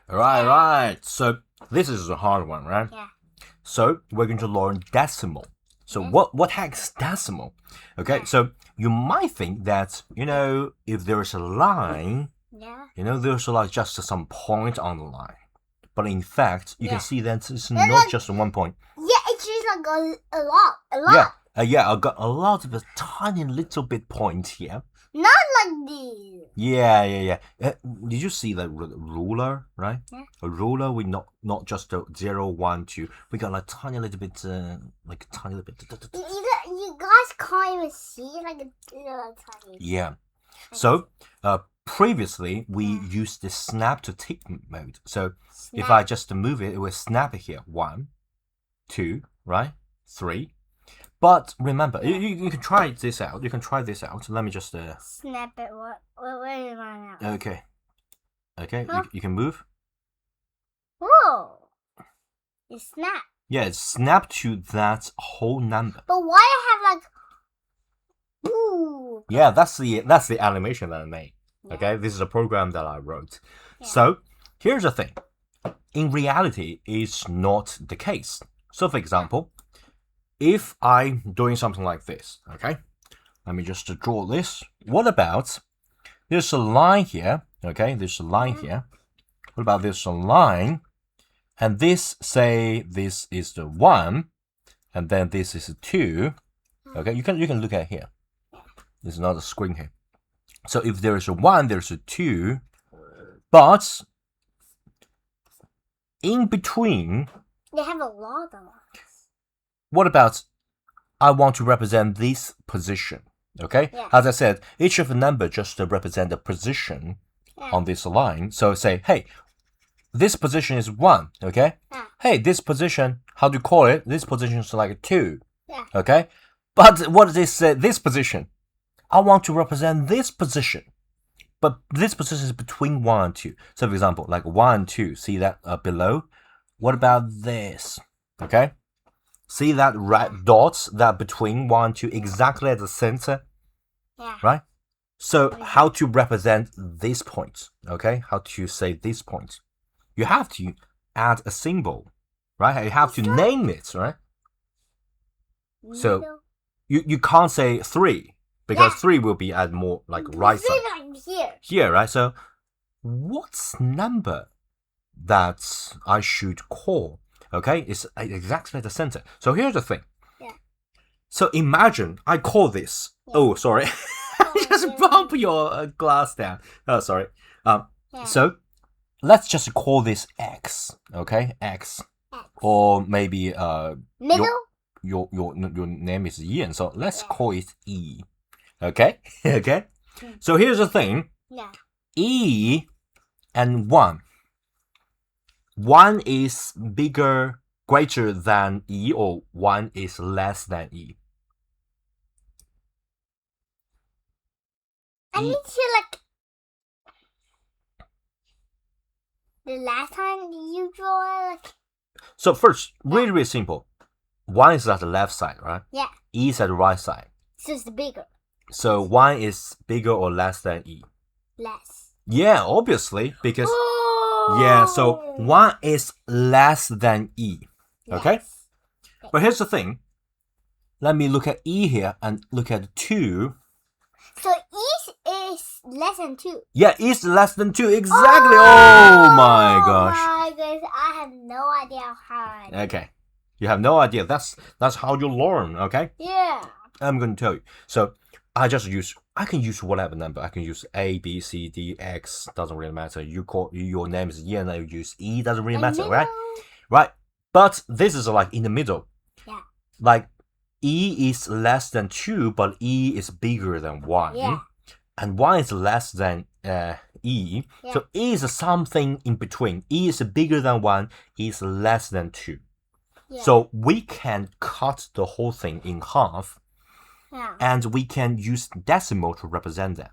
Right. So this is a hard one, right? Yeah. So we're going to learn decimal. So Yes. what heck is decimal? Okay, Yeah. so you might think that, if there is a line, Yeah. there's like just some point on the line. But in fact, you Yeah. can see that it's But not just 1 point. Yeah, it's just like a lot. Yeah, I got a lot of a tiny little bit point here. Not like this. Yeah. Did you see the ruler, right? Yeah. A ruler with not just a 0, 1, 2. We got like tiny little bit, like a tiny little bit. You guys can't even see like a little tiny. Yeah. So, previously we used the snap to tick mode. So if I just move it, it will snap it here. 1, 2, right? 3. But remember, you can try this out. You can try this out. Let me just snap it. Where am I now? Okay. Huh? You can move. Whoa! It snapped. Yeah, it's snapped to that whole number. But why I have like? Ooh. Yeah, that's the animation that I made. Yeah. Okay, this is a program that I wrote. Yeah. So here's the thing. In reality, it's not the case. So for example, if I'm doing something like this, okay, let me just draw this. What about there's a line here? Okay, there's a line here. What about this line? And this, say this is the 1, and then this is a 2. Okay, you can look at here. There's another screen here. So if there is a 1, there's a 2, but in between, they have a lot of ones. What about I want to represent this position? Okay, yeah. As I said, each of the number just represent a position on this line. So say, hey, this position is 1. Okay, hey, this position, how do you call it? This position is like 2. Yeah. Okay, but what is this position? I want to represent this position, but this position is between 1 and 2. So for example, like 1 and 2, see that below? What about this? Okay, see that red dots that between 1 and 2 exactly at the center? Yeah. Right? So how to represent this point? Okay, how to say this point? You have to add a symbol, right? You have to name it, right? So you can't say 3 because 3 will be at more like right side. Here, right? So what's number that I should call? Okay, it's exactly at the center. So here's the thing. Yeah. So imagine I call this. Yeah. Oh, sorry. Just bump your glass down. Oh, sorry. So let's just call this X. Okay, X. Or maybe middle. Your name is Ian, so let's call it E. Okay, okay. So here's the thing. Yeah. E and 1. 1 is greater than E, or 1 is less than E. I need to like the last time you draw like. So first, really simple. 1 is at the left side, right? Yeah. E is at the right side. So it's bigger. So 1 is bigger or less than E? Less. Yeah, obviously, because yeah, so 1 is less than E. Okay? Yes. But here's the thing. Let me look at E here and look at 2. So E is less than 2. Yeah, E is less than 2. Exactly. Oh my gosh. Oh my goodness, I have no idea how. Okay. You have no idea. That's how you learn, okay? Yeah. I'm going to tell you. So I can use whatever number. I can use A, B, C, D, X. Doesn't really matter. You call your name is Ian, I use E. Doesn't really matter, right? Right. But this is like in the middle. Yeah. Like E is less than 2, but E is bigger than 1. Yeah. And 1 is less than E. Yeah. So E is something in between. E is bigger than 1. E is less than 2. Yeah. So we can cut the whole thing in half. Yeah. And we can use decimal to represent that.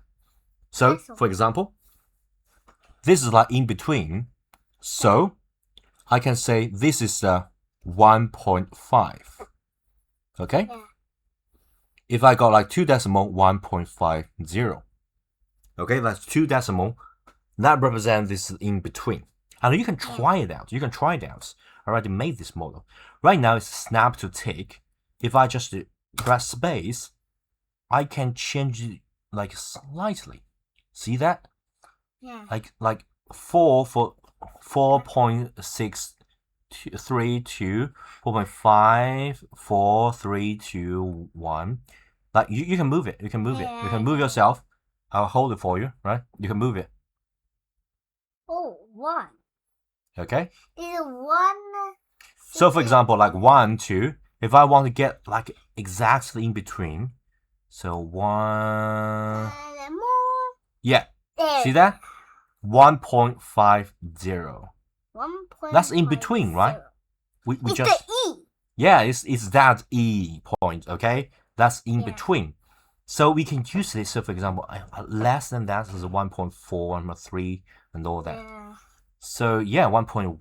So, for example, this is like in between. So, I can say this is 1.5. Okay? Yeah. If I got like 2 decimal, 1.50. Okay, that's 2 decimal. That represents this in between. And you can try it out. You can try it out. I already made this model. Right now it's snap to tick. If I just press space, I can change it like slightly. See that? Yeah. Like 4 for 4.632, 4.5, 4, 3, 2, 1. Like you can move it. You can move it. You can move yourself. I'll hold it for you, right? You can move it. Oh, 1. Okay? This is 1. So for example, like 1, 2, if I want to get like exactly in between, so 1, And more. yeah, There. see that? 1.50. 1.50. That's in between, right? We It's just, the E. yeah, it's that E point, okay? That's in Yeah. between. So we can use this. So for example, less than that is 1.4, 1.3, and all that. Yeah. So yeah, 1.18,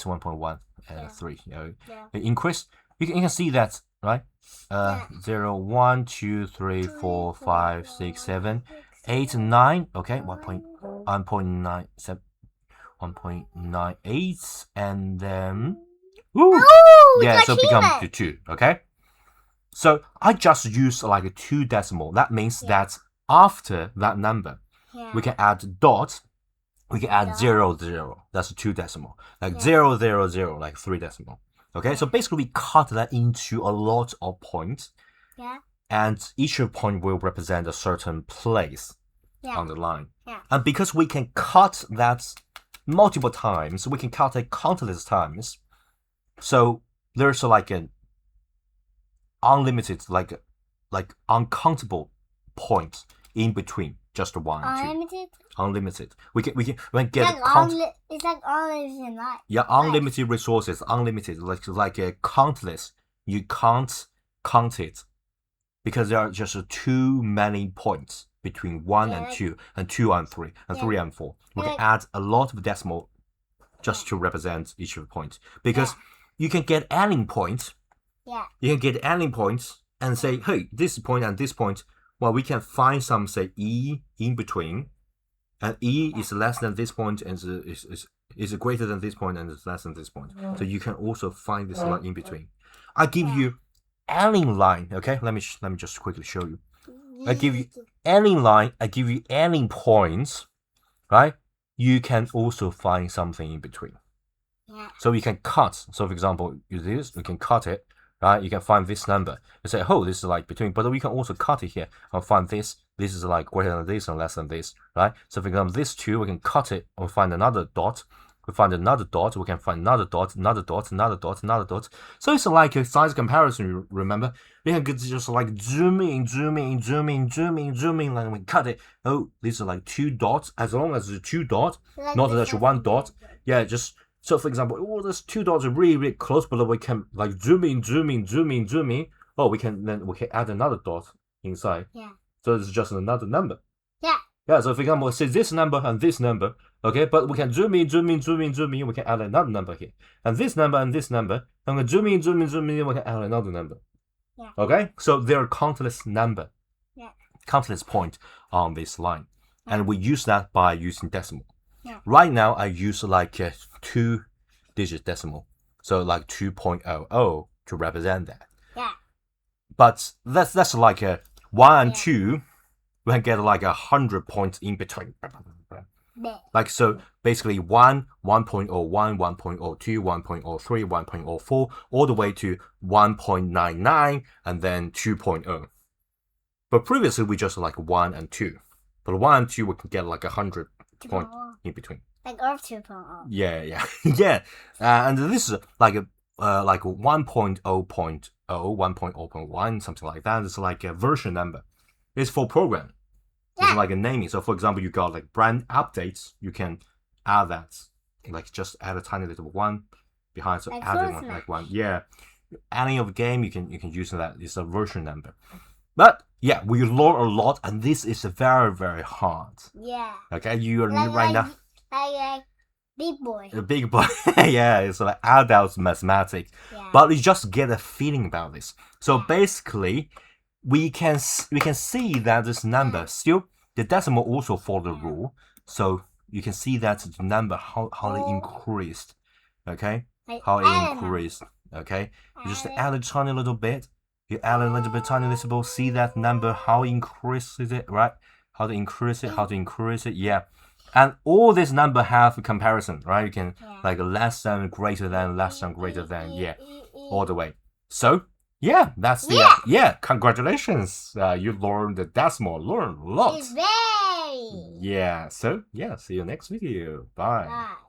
1.13. Yeah. Increase. You can see that, right? 0, 1, 2, 3, 4, 5, 6, 7, 8, 9. Okay, 1.97, 1.98, and then Ooh, yeah, so it becomes to achievement. 2. Okay. So I just use like a 2 decimal. That means Yeah. that after that number, Yeah. we can add dot. We can add Dot. 0, 0. That's a 2 decimal. Like Yeah. 0, 0, 0, like 3 decimal. Okay, so basically we cut that into a lot of points. Yeah. And each point will represent a certain place on the line. Yeah. And because we can cut that multiple times, we can cut it countless times. So there's like an unlimited, like uncountable points in between just 1, 2. Unlimited. Unlimited. We can get It's like unlimited life. yeah, unlimited resources, unlimited, like countless. You can't count it because there are just too many points between 1 and 2, and 2 and 3, and 3 and 4. We can add a lot of decimal just to represent each of the points, because you can get any point. Yeah. You can get any points and say, hey, this point and this point. Well, we can find some, say, E in between, and E is less than this point and is greater than this point and is less than this point. So you can also find this line in between. I give you any line, okay? Let me just quickly show you. I give you any line, I give you any points, right? You can also find something in between. Yeah. So you can cut. So for example, use this, we can cut it, right? You can find this number. You say, oh, this is like between, but we can also cut it here and find this. This is like greater than this and less than this, right? So for example, this 2, we can cut it and find another dot. We find another dot, we can find another dot, another dot, another dot, another dot. So it's like a size comparison, you remember? We can just like zoom in, zoom in, zoom in, zoom in, zoom in, and we cut it. Oh, these are like 2 dots. As long as it's 2 dots, not actually 1 dot. Yeah, just so for example, oh, those 2 dots are really, really close, but we can like zoom in, zoom in, zoom in, zoom in. Oh, we can add another dot inside. Yeah. So it's just another number. Yeah. Yeah, so for example, say this number and this number, okay, but we can zoom in, zoom in, zoom in, zoom in, we can add another number here. And this number and this number, and we can zoom in, zoom in, zoom in, we can add another number. Yeah. Okay, so there are countless number, Yeah. countless point on this line. And we use that by using decimal. Yeah. Right now, I use like a 2-digit decimal. So like 2.00 to represent that. Yeah. But that's like a 1 and Yeah. 2, we can get like 100 points in between. Yeah. Like, so basically 1, 1.01, 1.02, 1.03, 1.04, all the way to 1.99, and then 2.0. But previously, we just like 1 and 2. But 1 and 2, we can get like 100 points in between. Like Earth 2.0. Yeah, yeah, yeah. And this is like a 1.0.0, 1.0.1, something like that. It's like a version number. It's for program. It's Yeah. like a naming. So for example, you got like brand updates. You can add that, like just add a tiny little 1 behind. So Like add it Fortnite. like 1. Yeah. Any of the game, you can use that. It's a version number. But yeah, we learn a lot, and this is very, very hard. Yeah. Okay, you are Like, right now like big boy. a big boy. Yeah, it's like adult mathematics. Yeah. But you just get a feeling about this. So Yeah. basically, we can see that this number still, the decimal also follow the rule. So you can see that the number how they increased. Okay, Like how it add increased. Okay, you just Add it. add a tiny little bit. You add a little bit, tiny little bit. See that number how increases it, right? How to increase it, how to increase it. Yeah. And all this number have a comparison, right? You can like less than, greater than, less than, greater than, yeah, all the way. So yeah, that's the congratulations. You learned the decimal. Learn a lot. It's very. Yeah. So yeah, see you next video. Bye. Bye.